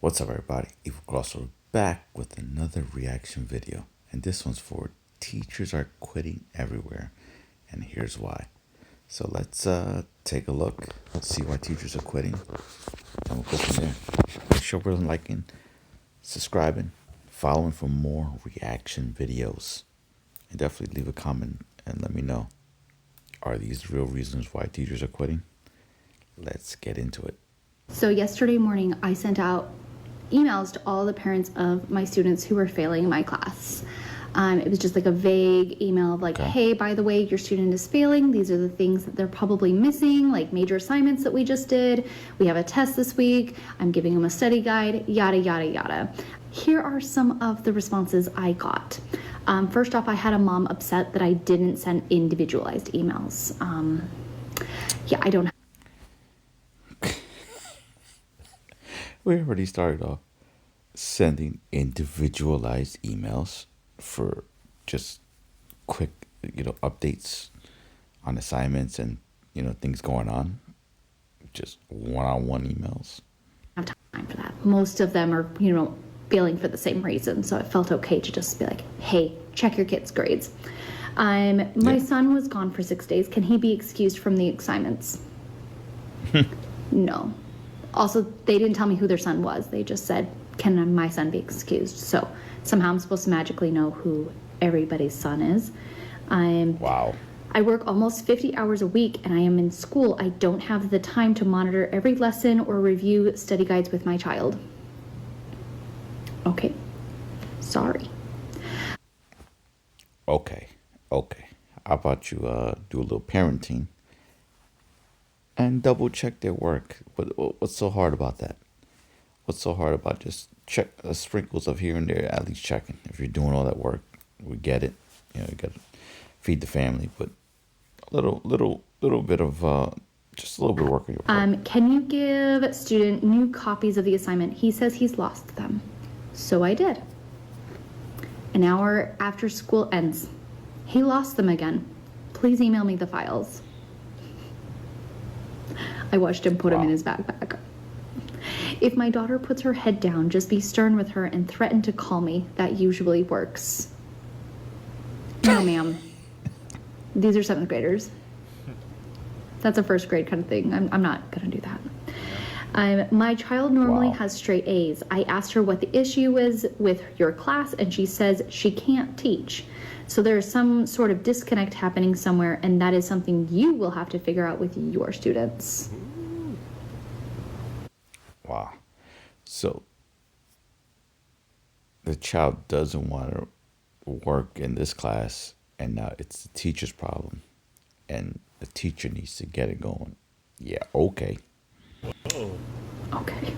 What's up, everybody? Evilcrossover back with another reaction video, and this one's for teachers are quitting everywhere, and here's why. So let's take a look, see why teachers are quitting, and we'll go from there. Make sure we're liking, subscribing, following for more reaction videos, and definitely leave a comment and let me know. Are these real reasons why teachers are quitting? Let's get into it. So yesterday morning, I sent out emails to all the parents of my students who were failing my class. It was just like a vague email of like, hey, by the way, your student is failing. These are the things that they're probably missing, like major assignments that we just did. We have a test this week. I'm giving them a study guide, yada, yada, yada. Here are some of the responses I got. First off, I had a mom upset that I didn't send individualized emails. I don't. We already started off sending individualized emails for just quick, updates on assignments and, things going on. Just one-on-one emails. Have time for that. Most of them are, failing for the same reason. So it felt okay to just be like, hey, check your kids' grades. My son was gone for 6 days. Can he be excused from the assignments? No. Also, they didn't tell me who their son was. They just said, can my son be excused? So somehow I'm supposed to magically know who everybody's son is. Wow. I work almost 50 hours a week and I am in school. I don't have the time to monitor every lesson or review study guides with my child. Okay. Sorry. Okay. How about you do a little parenting and double check their work? What's so hard about that? What's so hard about just check sprinkles of here and there, at least checking? If you're doing all that work, we get it. You got to feed the family, but a little bit of just a little bit of work on your part. Can you give student new copies of the assignment? He says he's lost them. So I did. An hour after school ends, he lost them again. Please email me the files. I watched him put them in his backpack. If my daughter puts her head down, just be stern with her and threaten to call me. That usually works. No, ma'am. These are 7th graders. That's a 1st grade kind of thing. I'm not going to do that. My child normally has straight A's. I asked her what the issue is with your class, and she says she can't teach. So there's some sort of disconnect happening somewhere, and that is something you will have to figure out with your students. Wow. So the child doesn't want to work in this class, and now it's the teacher's problem, and the teacher needs to get it going. Yeah, okay. Okay.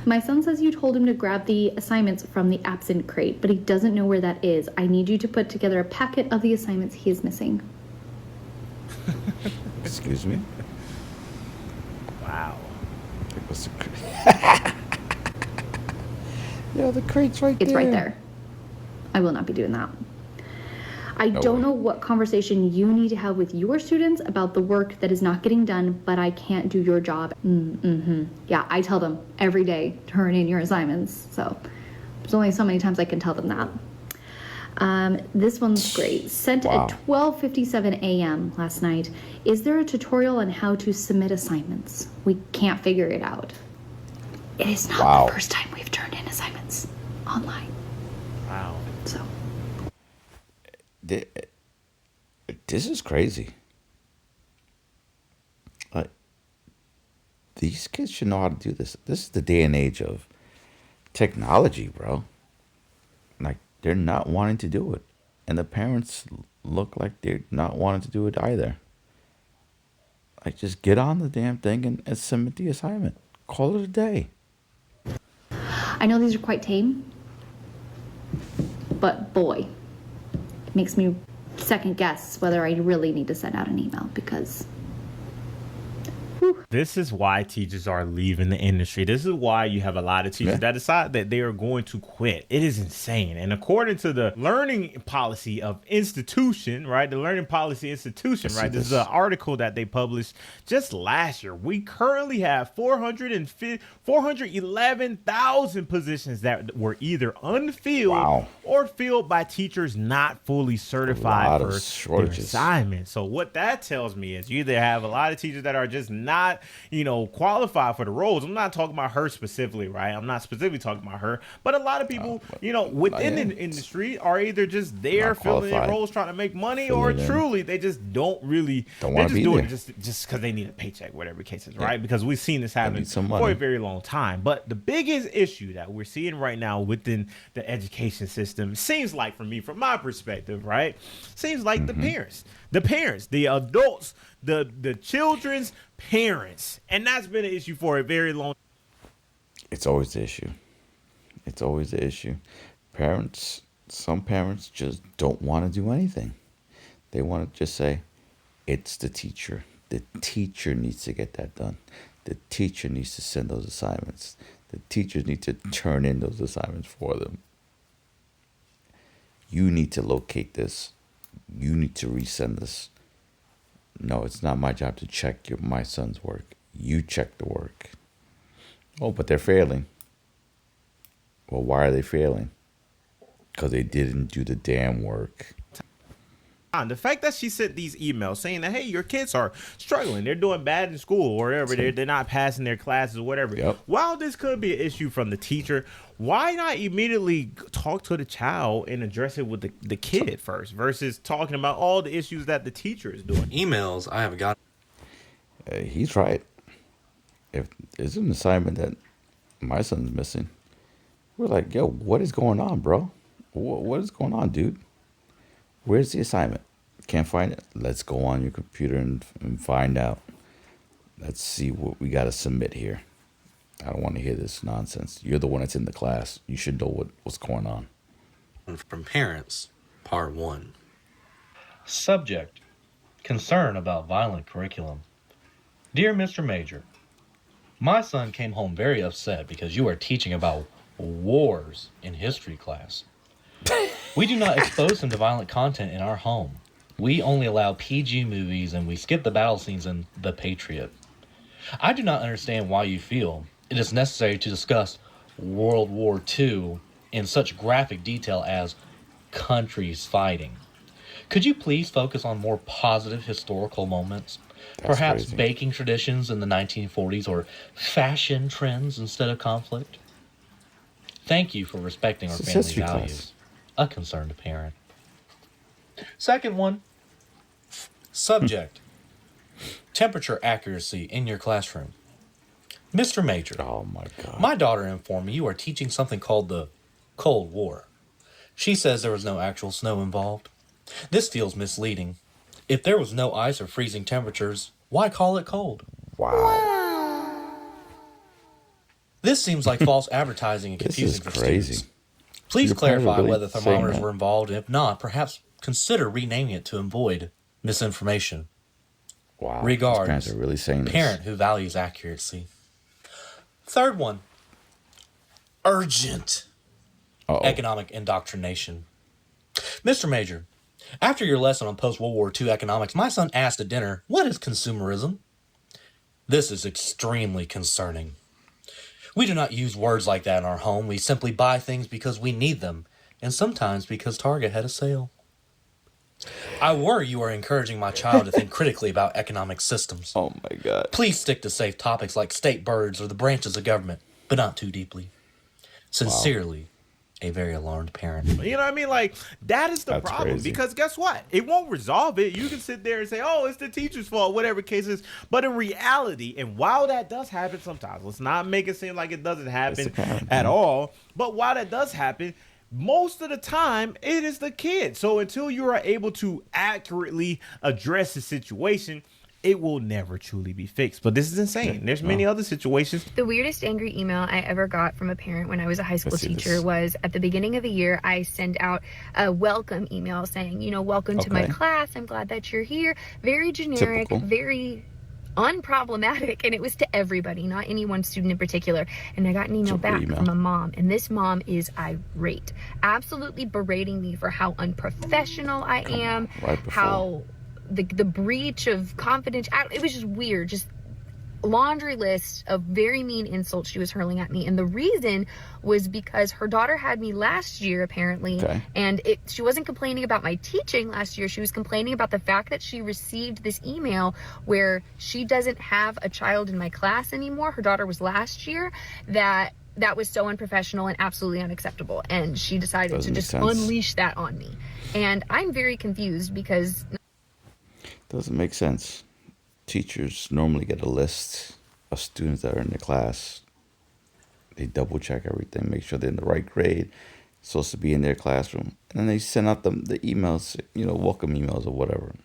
My son says you told him to grab the assignments from the absent crate, but he doesn't know where that is. I need you to put together a packet of the assignments he is missing. Excuse me? Wow. What's the crate? Yeah, the crate's right there. It's right there. I will not be doing that. I don't know what conversation you need to have with your students about the work that is not getting done, but I can't do your job. Yeah, I tell them every day, turn in your assignments. So there's only so many times I can tell them that. This one's great. Sent at 12:57 a.m. last night. Is there a tutorial on how to submit assignments? We can't figure it out. It is not the first time we've turned in assignments online. Wow. So. This is crazy. Like, these kids should know how to do this. This is the day and age of technology, bro. Like, they're not wanting to do it. And the parents look like they're not wanting to do it either. Like, just get on the damn thing and submit the assignment. Call it a day. I know these are quite tame, but boy, it makes me second guess whether I really need to send out an email because, whew. This is why teachers are leaving the industry. This is why you have a lot of teachers that decide that they are going to quit. It is insane. And according to the learning policy of institution, right? The learning policy institution, right? This is an article that they published just last year. We currently have 411,000 positions that were either unfilled or filled by teachers not fully certified for their assignment. So what that tells me is you either have a lot of teachers that are just not, qualified for the roles. I'm not talking about her specifically, right? I'm not specifically talking about her, but a lot of people, within the industry are either just there filling their roles trying to make money, or truly they just don't really, they're just doing it just because they need a paycheck, whatever the case is, right? Because we've seen this happen for a very long time. But the biggest issue that we're seeing right now within the education system seems like, for me, from my perspective, right, seems like the parents, the adults, the children's parents. And that's been an issue for a very long time. It's always the issue. It's always the issue. Some parents just don't want to do anything. They want to just say, it's the teacher. The teacher needs to get that done. The teacher needs to send those assignments. The teachers need to turn in those assignments for them. You need to locate this. You need to resend this. No, it's not my job to check my son's work. You check the work. Oh, but they're failing. Well, why are they failing? Because they didn't do the damn work. The fact that she sent these emails saying that, hey, your kids are struggling, they're doing bad in school or whatever, they're not passing their classes or whatever. While this could be an issue from the teacher, why not immediately talk to the child and address it with the kid first versus talking about all the issues that the teacher is doing? Emails I have got. He's right. If it's an assignment that my son's missing, we're like, yo, what is going on, bro? What is going on, dude? Where's the assignment? Can't find it? Let's go on your computer and find out. Let's see what we got to submit here. I don't want to hear this nonsense. You're the one that's in the class. You should know what's going on. From parents, part 1. Subject: concern about violent curriculum. Dear Mr. Major, my son came home very upset because you are teaching about wars in history class. We do not expose him to violent content in our home. We only allow PG movies and we skip the battle scenes in The Patriot. I do not understand why you feel it is necessary to discuss World War II in such graphic detail as countries fighting. Could you please focus on more positive historical moments? Perhaps crazy. Baking traditions in the 1940s or fashion trends instead of conflict? Thank you for respecting our family values. A concerned parent. Second one. Subject: temperature accuracy in your classroom. Mr. Major. Oh my God. My daughter informed me you are teaching something called the Cold War. She says there was no actual snow involved. This feels misleading. If there was no ice or freezing temperatures, why call it cold? Wow. This seems like false advertising and confusing for students. Please clarify really whether thermometers were involved, and if not, perhaps consider renaming it to avoid misinformation. Wow. Regards, parents are really saying this. Parent who values accuracy. Third one. Urgent. Economic indoctrination. Mr. Major, after your lesson on post-World War II economics, my son asked at dinner, what is consumerism? This is extremely concerning. We do not use words like that in our home. We simply buy things because we need them, and sometimes because Target had a sale. I worry you are encouraging my child to think critically about economic systems. Oh my God. Please stick to safe topics like state birds or the branches of government, but not too deeply. Sincerely, a very alarmed parent. You know what I mean? Like, that is the problem. Crazy. Because guess what? It won't resolve it. You can sit there and say, oh, it's the teacher's fault, whatever case is. But in reality, and while that does happen sometimes, let's not make it seem like it doesn't happen at all. But while that does happen, most of the time, it is the kid. So until you are able to accurately address the situation, it will never truly be fixed. But this is insane. There's many other situations. The weirdest angry email I ever got from a parent when I was a high school teacher was at the beginning of the year. I send out a welcome email saying, welcome to my class. I'm glad that you're here. Very generic, very unproblematic, and it was to everybody, not any one student in particular. And I got an email back from a mom, and this mom is irate, absolutely berating me for how unprofessional I am, how the breach of confidentiality. It was just weird, just laundry list of very mean insults she was hurling at me. And the reason was because her daughter had me last year, apparently, and she wasn't complaining about my teaching last year. She was complaining about the fact that she received this email where she doesn't have a child in my class anymore. Her daughter was last year. That was so unprofessional and absolutely unacceptable, and she decided to just unleash that on me. And I'm very confused because doesn't make sense. Teachers normally get a list of students that are in the class. They double check everything, make sure they're in the right grade, supposed to be in their classroom, and then they send out the emails, welcome emails or whatever.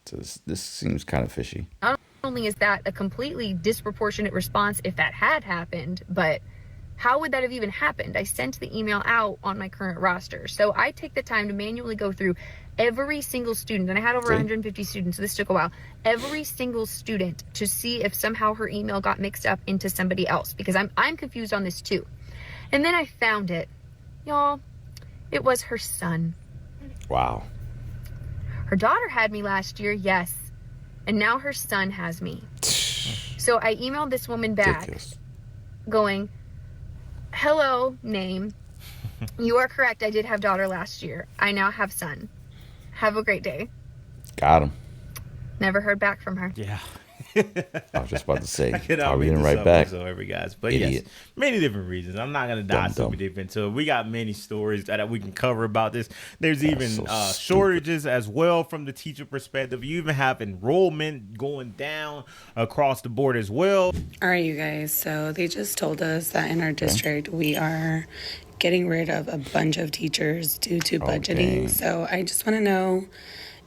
So this seems kind of fishy. Not only is that a completely disproportionate response if that had happened, but how would that have even happened? I sent the email out on my current roster. So I take the time to manually go through every single student, and I had over 150 students, so this took a while, every single student to see if somehow her email got mixed up into somebody else, because I'm confused on this too. And then I found it. Y'all, it was her son. Wow. Her daughter had me last year, yes, and now her son has me. So I emailed this woman back going, hello, name. You are correct. I did have daughter last year. I now have son. Have a great day. Got him. Never heard back from her. Yeah. I was just about to say, probably didn't write back. So every guys, but Idiot. yes, many different reasons. I'm not gonna dive super deep into it. We got many stories that we can cover about this. There's even shortages as well from the teacher perspective. You even have enrollment going down across the board as well. All right, you guys. So they just told us that in our district we are getting rid of a bunch of teachers due to budgeting. So I just want to know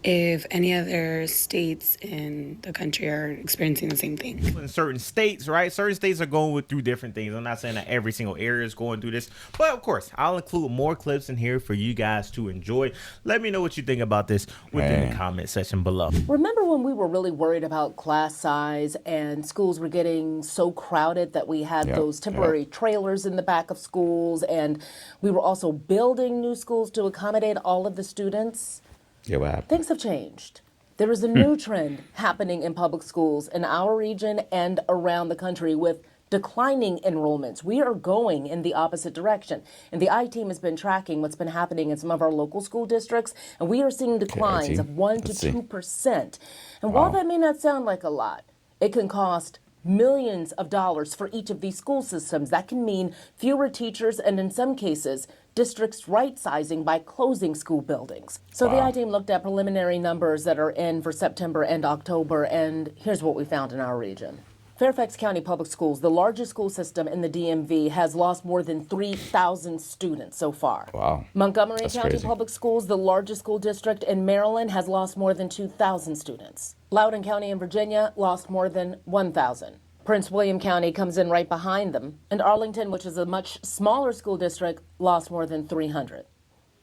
if any other states in the country are experiencing the same thing. In certain states, right? Certain states are going through different things. I'm not saying that every single area is going through this, but of course, I'll include more clips in here for you guys to enjoy. Let me know what you think about this within the comment section below. Remember when we were really worried about class size and schools were getting so crowded that we had those temporary trailers in the back of schools, and we were also building new schools to accommodate all of the students? Yeah, what happened? Things have changed. There is a new trend happening in public schools in our region and around the country with declining enrollments. We are going in the opposite direction. And the I-Team has been tracking what's been happening in some of our local school districts, and we are seeing declines of 1 to 2%. And while that may not sound like a lot, it can cost millions of dollars for each of these school systems. That can mean fewer teachers and, in some cases, districts right-sizing by closing school buildings. So the I-Team looked at preliminary numbers that are in for September and October, and here's what we found in our region. Fairfax County Public Schools, the largest school system in the DMV, has lost more than 3,000 students so far. Wow. Montgomery County Public Schools, the largest school district in Maryland, has lost more than 2,000 students. Loudoun County in Virginia lost more than 1,000. Prince William County comes in right behind them, and Arlington, which is a much smaller school district, lost more than 300.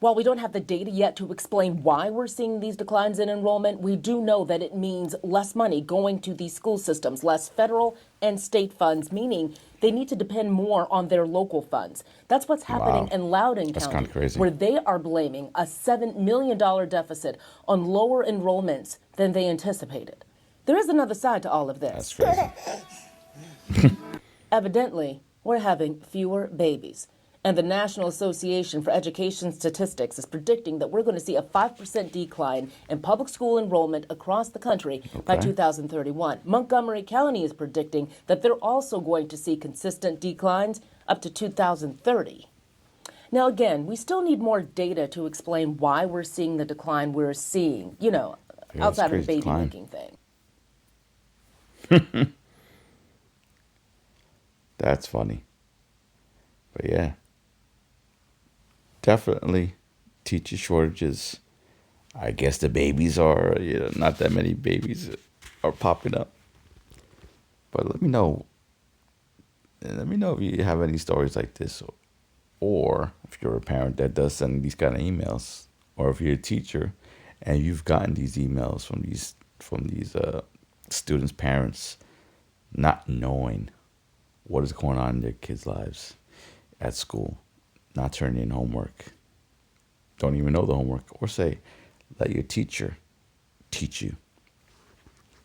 While we don't have the data yet to explain why we're seeing these declines in enrollment, we do know that it means less money going to these school systems, less federal and state funds, meaning they need to depend more on their local funds. That's what's happening in Loudoun County, where they are blaming a $7 million deficit on lower enrollments than they anticipated. There is another side to all of this. That's crazy. Evidently, we're having fewer babies. And the National Association for Education Statistics is predicting that we're going to see a 5% decline in public school enrollment across the country by 2031. Montgomery County is predicting that they're also going to see consistent declines up to 2030. Now, again, we still need more data to explain why we're seeing the decline we're seeing, outside of the baby-making thing. That's funny. But yeah, definitely teacher shortages. I guess the babies are, not that many babies are popping up. But let me know. Let me know if you have any stories like this, or if you're a parent that does send these kind of emails, or if you're a teacher and you've gotten these emails from these students' parents not knowing what is going on in their kids' lives at school, not turning in homework, don't even know the homework, or say, let your teacher teach you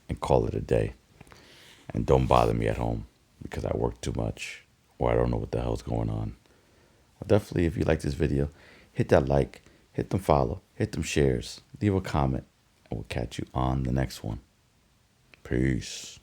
and call it a day. And don't bother me at home because I work too much or I don't know what the hell's going on. Well, definitely, if you like this video, hit that like, hit them follow, hit them shares, leave a comment, and we'll catch you on the next one. Peace.